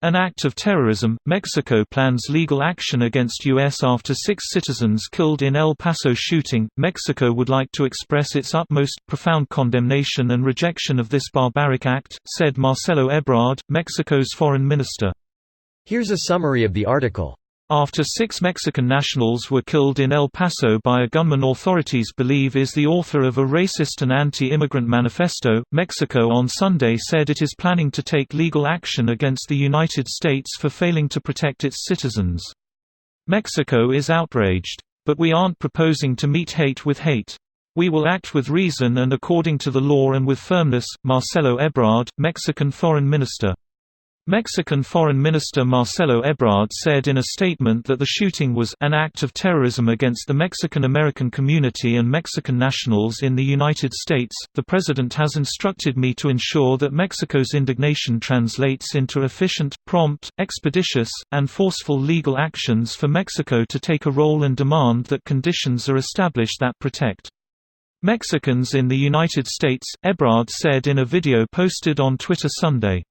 An act of terrorism. Mexico plans legal action against U.S. after 6 citizens killed in El Paso shooting. Mexico would like to express its utmost, profound condemnation and rejection of this barbaric act, said Marcelo Ebrard, Mexico's foreign minister. Here's a summary of the article. After 6 Mexican nationals were killed in El Paso by a gunman authorities believe is the author of a racist and anti-immigrant manifesto, Mexico on Sunday said it is planning to take legal action against the United States for failing to protect its citizens. Mexico is outraged. But we aren't proposing to meet hate with hate. We will act with reason and according to the law and with firmness, Marcelo Ebrard, Mexican foreign minister. Mexican Foreign Minister Marcelo Ebrard said in a statement that the shooting was an act of terrorism against the Mexican-American community and Mexican nationals in the United States. The President has instructed me to ensure that Mexico's indignation translates into efficient, prompt, expeditious, and forceful legal actions for Mexico to take a role and demand that conditions are established that protect Mexicans in the United States, Ebrard said in a video posted on Twitter Sunday.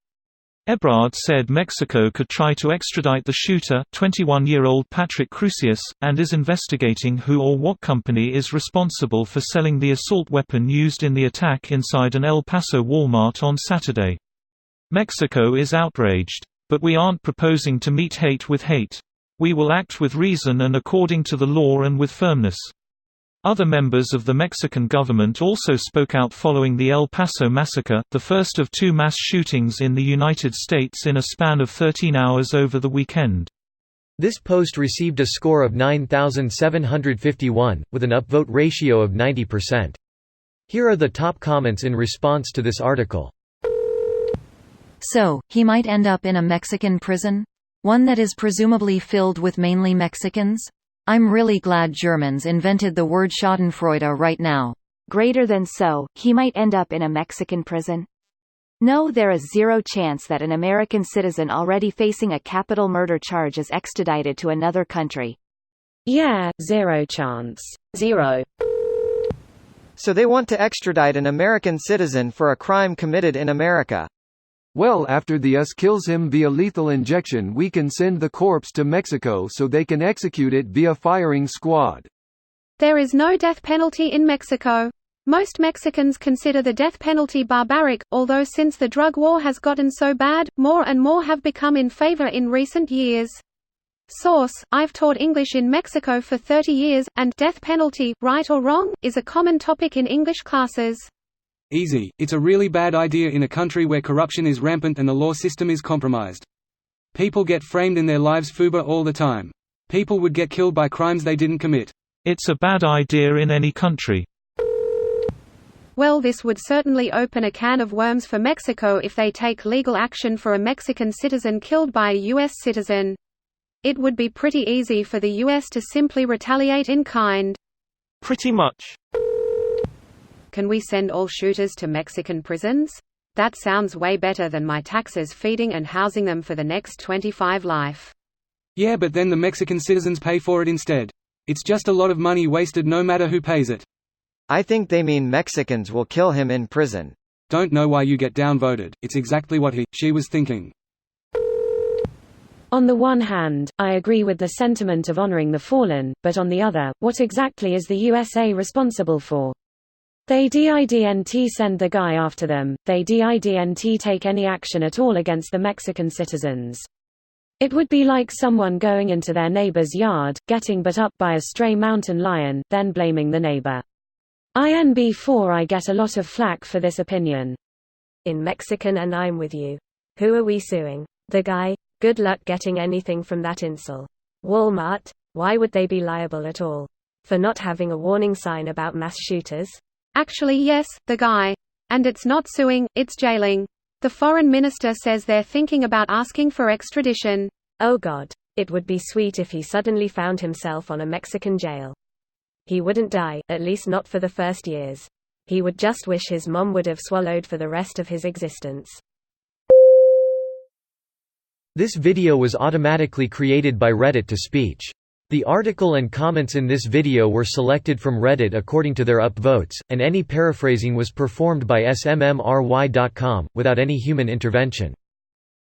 Ebrard said Mexico could try to extradite the shooter, 21-year-old Patrick Crusius, and is investigating who or what company is responsible for selling the assault weapon used in the attack inside an El Paso Walmart on Saturday. Mexico is outraged. But we aren't proposing to meet hate with hate. We will act with reason and according to the law and with firmness. Other members of the Mexican government also spoke out following the El Paso massacre, the first of 2 mass shootings in the United States in a span of 13 hours over the weekend. This post received a score of 9,751, with an upvote ratio of 90%. Here are the top comments in response to this article. So, he might end up in a Mexican prison? One that is presumably filled with mainly Mexicans? I'm really glad Germans invented the word Schadenfreude right now. Greater than so, he might end up in a Mexican prison? No, there is zero chance that an American citizen already facing a capital murder charge is extradited to another country. Yeah, zero chance. Zero. So they want to extradite an American citizen for a crime committed in America. Well, after the US kills him via lethal injection, we can send the corpse to Mexico so they can execute it via firing squad. There is no death penalty in Mexico. Most Mexicans consider the death penalty barbaric, although since the drug war has gotten so bad, more and more have become in favor in recent years. Source: I've taught English in Mexico for 30 years, and death penalty, right or wrong, is a common topic in English classes. Easy. It's a really bad idea in a country where corruption is rampant and the law system is compromised. People get framed in their lives FUBA all the time. People would get killed by crimes they didn't commit. It's a bad idea in any country. Well, this would certainly open a can of worms for Mexico if they take legal action for a Mexican citizen killed by a U.S. citizen. It would be pretty easy for the U.S. to simply retaliate in kind. Pretty much. Can we send all shooters to Mexican prisons? That sounds way better than my taxes feeding and housing them for the next 25 life. Yeah, but then the Mexican citizens pay for it instead. It's just a lot of money wasted no matter who pays it. I think they mean Mexicans will kill him in prison. Don't know why you get downvoted. It's exactly what she was thinking. On the one hand, I agree with the sentiment of honoring the fallen, but on the other, what exactly is the USA responsible for? They didn't send the guy after them, they didn't take any action at all against the Mexican citizens. It would be like someone going into their neighbor's yard, getting beat up by a stray mountain lion, then blaming the neighbor. INB4 I get a lot of flack for this opinion. In Mexican and I'm with you. Who are we suing? The guy? Good luck getting anything from that insult. Walmart? Why would they be liable at all? For not having a warning sign about mass shooters? Actually yes, the guy. And it's not suing, it's jailing. The foreign minister says they're thinking about asking for extradition. Oh God. It would be sweet if he suddenly found himself on a Mexican jail. He wouldn't die, at least not for the first years. He would just wish his mom would have swallowed for the rest of his existence. This video was automatically created by Reddit to speech. The article and comments in this video were selected from Reddit according to their upvotes, and any paraphrasing was performed by smmry.com, without any human intervention.